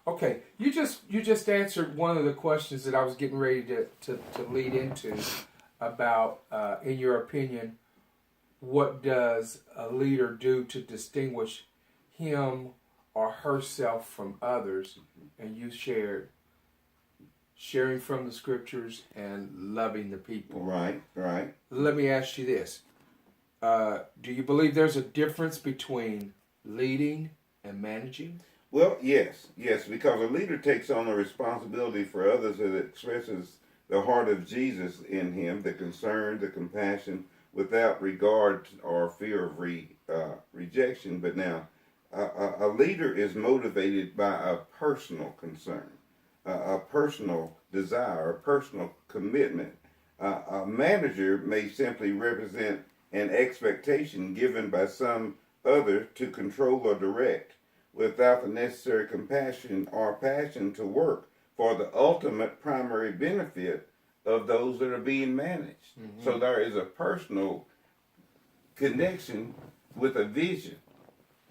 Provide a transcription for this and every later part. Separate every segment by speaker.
Speaker 1: Okay, you just answered one of the questions that I was getting ready to lead into about, in your opinion, what does a leader do to distinguish him or herself from others? And you sharing from the scriptures and loving the people.
Speaker 2: Right, right.
Speaker 1: Let me ask you this. Do you believe there's a difference between leading and managing?
Speaker 2: Well, yes, because a leader takes on the responsibility for others that expresses the heart of Jesus in him, the concern, the compassion, without regard or fear of rejection. But now, a leader is motivated by a personal concern, a personal desire, a personal commitment. A manager may simply represent an expectation given by some other to control or direct, without the necessary compassion or passion to work for the ultimate primary benefit of those that are being managed. Mm-hmm. So there is a personal connection with a vision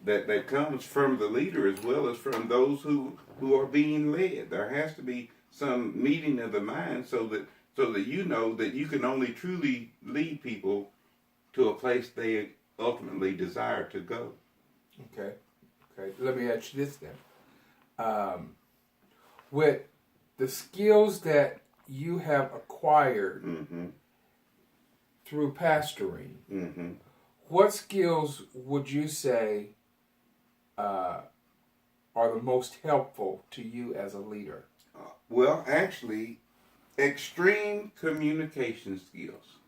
Speaker 2: that comes from the leader as well as from those who are being led. There has to be some meeting of the mind so that you know that you can only truly lead people to a place they ultimately desire to go.
Speaker 1: Okay. Okay. Let me ask you this then. With the skills that you have acquired
Speaker 2: mm-hmm.
Speaker 1: through pastoring,
Speaker 2: mm-hmm.
Speaker 1: what skills would you say are the most helpful to you as a leader?
Speaker 2: Well, actually, extreme communication skills.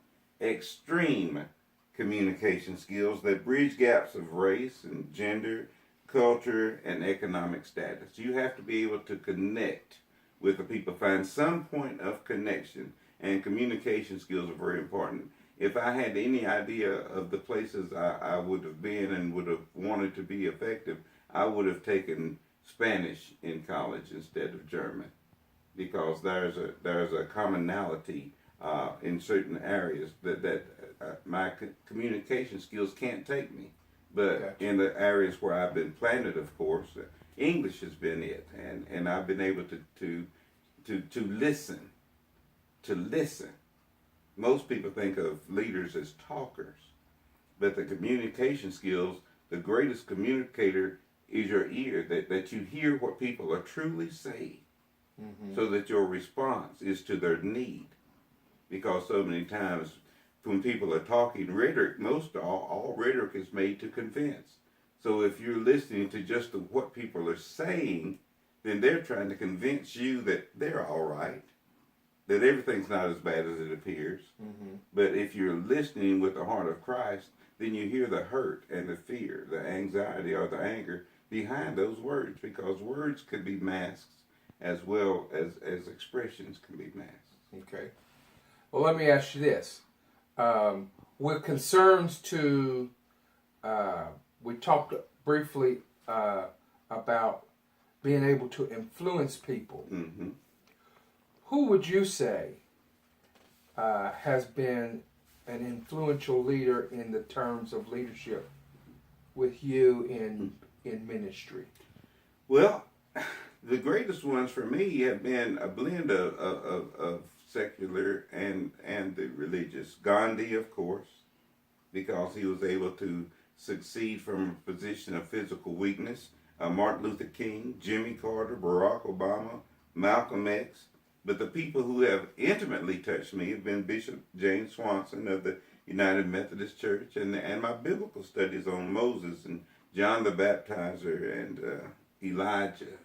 Speaker 2: Extreme communication skills that bridge gaps of race and gender, culture, and economic status. You have to be able to connect with the people, find some point of connection, and communication skills are very important. If I had any idea of the places I would have been and would have wanted to be effective, I would have taken Spanish in college instead of German, because there's a commonality in certain areas that my communication skills can't take me. But gotcha. In the areas where I've been planted, of course, English has been it, and I've been able to listen. To listen. Most people think of leaders as talkers, but the communication skills, the greatest communicator is your ear, that you hear what people are truly saying, mm-hmm. so that your response is to their need. Because so many times when people are talking rhetoric, most all rhetoric is made to convince. So if you're listening to just what people are saying, then they're trying to convince you that they're all right, that everything's not as bad as it appears. Mm-hmm. But if you're listening with the heart of Christ, then you hear the hurt and the fear, the anxiety or the anger behind those words, because words could be masks as well as expressions can be masked.
Speaker 1: Okay. Well, let me ask you this. With concerns to, we talked briefly about being able to influence people. Mm-hmm. Who would you say has been an influential leader in the terms of leadership with you in ministry?
Speaker 2: Well, the greatest ones for me have been a blend of secular and the religious. Gandhi, of course, because he was able to succeed from a position of physical weakness. Martin Luther King, Jimmy Carter, Barack Obama, Malcolm X. But the people who have intimately touched me have been Bishop James Swanson of the United Methodist Church, and my biblical studies on Moses and John the Baptizer and Elijah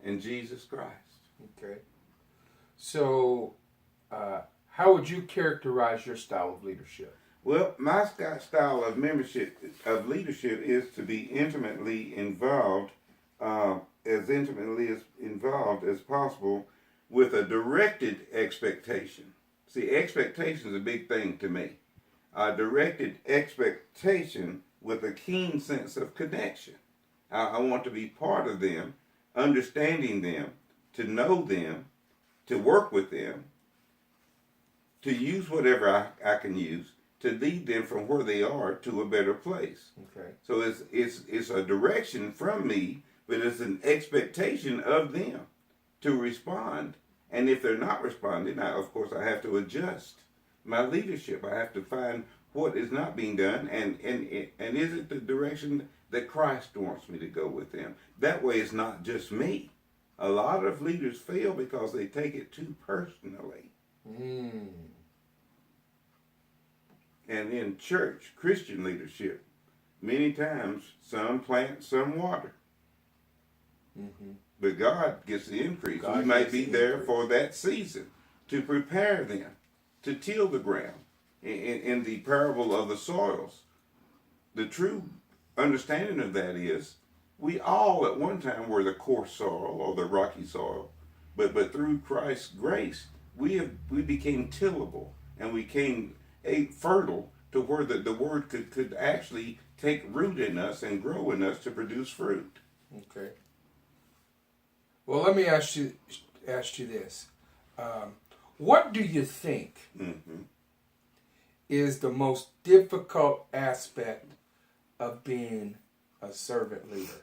Speaker 2: and Jesus Christ.
Speaker 1: Okay. So, how would you characterize your style of leadership?
Speaker 2: Well, my style of leadership is to be intimately involved as possible with a directed expectation. See, expectation is a big thing to me. A directed expectation with a keen sense of connection. I want to be part of them, understanding them, to know them, to work with them, to use whatever I can use to lead them from where they are to a better place.
Speaker 1: Okay.
Speaker 2: So it's a direction from me, but it's an expectation of them to respond. And if they're not responding, now of course I have to adjust my leadership. I have to find what is not being done, and is it the direction that Christ wants me to go with them? That way, it's not just me. A lot of leaders fail because they take it too personally. And in church, Christian leadership, many times some plant, some water. But God gets the increase.
Speaker 1: God
Speaker 2: we might
Speaker 1: gets
Speaker 2: be
Speaker 1: the
Speaker 2: there
Speaker 1: increase.
Speaker 2: for that season to prepare them, to till the ground. In the parable of the soils, the true understanding of that is we all at one time were the coarse soil or the rocky soil, but through Christ's grace, we became tillable, and we became fertile to where the word could actually take root in us and grow in us to produce fruit.
Speaker 1: Okay. Well, let me ask you this: what do you think is the most difficult aspect of being a servant leader?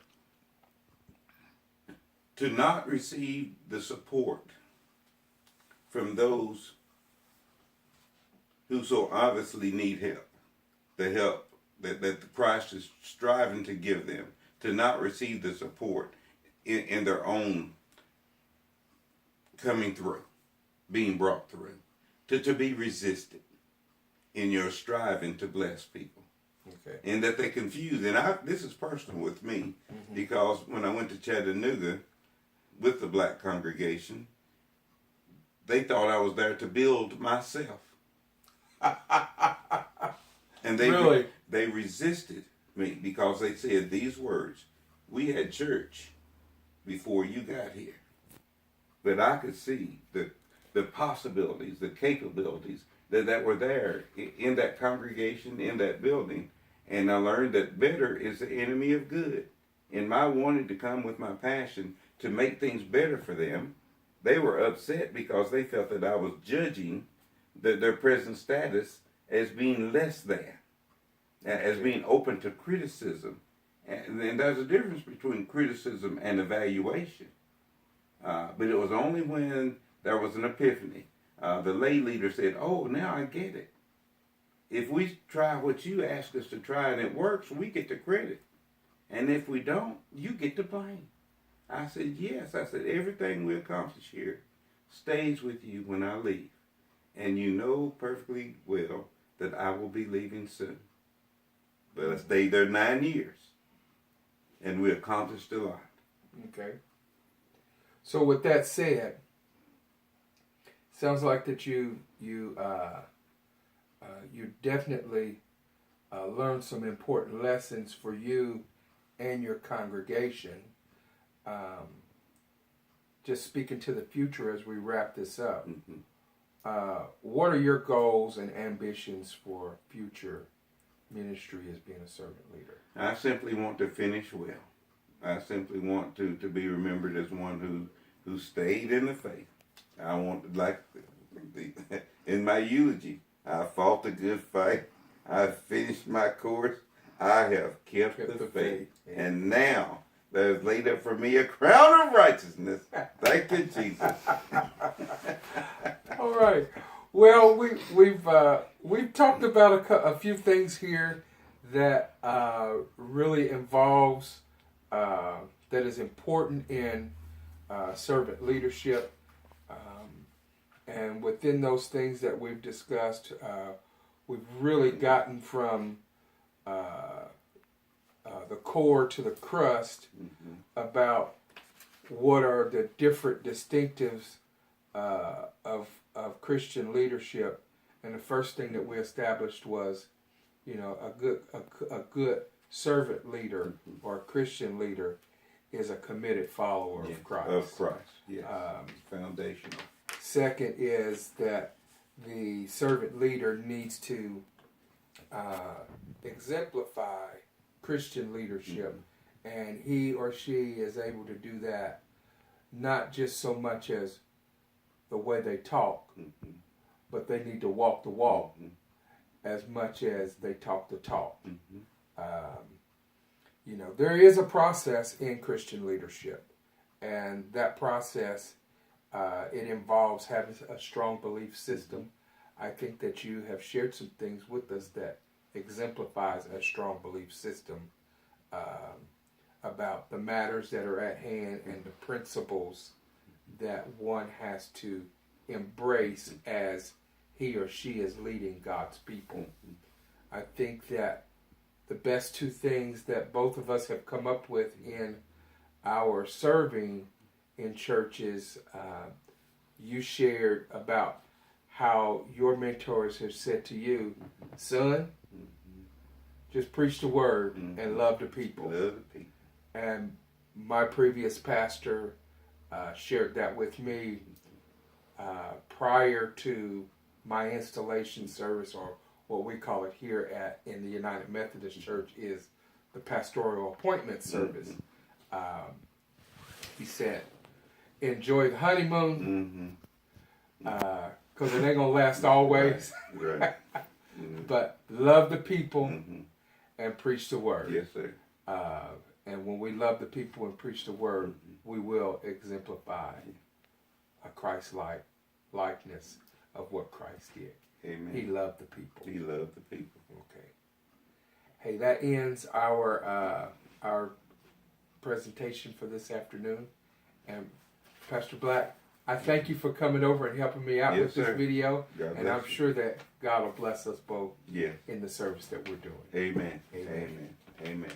Speaker 2: To not receive the support from those who so obviously need help, the help that Christ is striving to give them, to not receive the support in their own coming through, being brought through, to be resisted in your striving to bless people.
Speaker 1: Okay.
Speaker 2: And that they confuse, and this is personal with me, because when I went to Chattanooga with the black congregation, they thought I was there to build myself. And they resisted me because they said these words: we had church before you got here. But I could see the possibilities, the capabilities that were there in that congregation, in that building. And I learned that better is the enemy of good. In my wanting to come with my passion to make things better for them, they were upset because they felt that I was judging their present status as being less than, as being open to criticism. And there's a difference between criticism and evaluation. But it was only when there was an epiphany. The lay leader said, "Oh, now I get it. If we try what you asked us to try and it works, we get the credit. And if we don't, you get the blame." I said, "Yes." I said, "Everything we accomplish here stays with you when I leave. And you know perfectly well that I will be leaving soon." But I stayed there 9 years. And we accomplished a lot.
Speaker 1: Okay. So with that said, sounds like that you definitely learned some important lessons for you and your congregation. Just speaking to the future as we wrap this up, what are your goals and ambitions for future ministry as being a servant leader?
Speaker 2: I simply want to finish well. I simply want to be remembered as one who stayed in the faith. I want, like in my eulogy, I fought the good fight. I finished my course. I have kept the faith. And now there's laid up for me a crown of righteousness. Thank you, Jesus.
Speaker 1: All right. Well, we've talked about a few things here that really involves that is important in servant leadership, and within those things that we've discussed, we've really gotten from the core to the crust about what are the different distinctives of Christian leadership. And the first thing that we established was, a good servant leader or a Christian leader is a committed follower of Christ.
Speaker 2: Of Christ, yes. Foundational.
Speaker 1: Second is that the servant leader needs to exemplify Christian leadership, and he or she is able to do that not just so much as the way they talk, but they need to walk the walk as much as they talk the talk. you know, there is a process in Christian leadership, and that process, it involves having a strong belief system. I think that you have shared some things with us that exemplifies a strong belief system about the matters that are at hand and the principles that one has to embrace as he or she is leading God's people. I think that the best two things that both of us have come up with in our serving in churches, you shared about how your mentors have said to you, son, just preach the word and love the people.
Speaker 2: Love the people.
Speaker 1: And my previous pastor shared that with me prior to my installation service, or what we call it here in the United Methodist Church is the pastoral appointment service. He said, enjoy the honeymoon, because it ain't gonna last always.
Speaker 2: Right.
Speaker 1: But love the people and preach the word.
Speaker 2: Yes, sir.
Speaker 1: And when we love the people and preach the word, we will exemplify a Christ-like likeness of what Christ did.
Speaker 2: Amen.
Speaker 1: He loved the people.
Speaker 2: He loved the people.
Speaker 1: Okay. Hey, that ends our presentation for this afternoon. And Pastor Black, I thank you for coming over and helping me out with this video.
Speaker 2: God
Speaker 1: and I'm
Speaker 2: bless you.
Speaker 1: sure that God will bless us both
Speaker 2: Yeah.
Speaker 1: in the service that we're doing.
Speaker 2: Amen.
Speaker 1: Amen.
Speaker 2: Amen. Amen.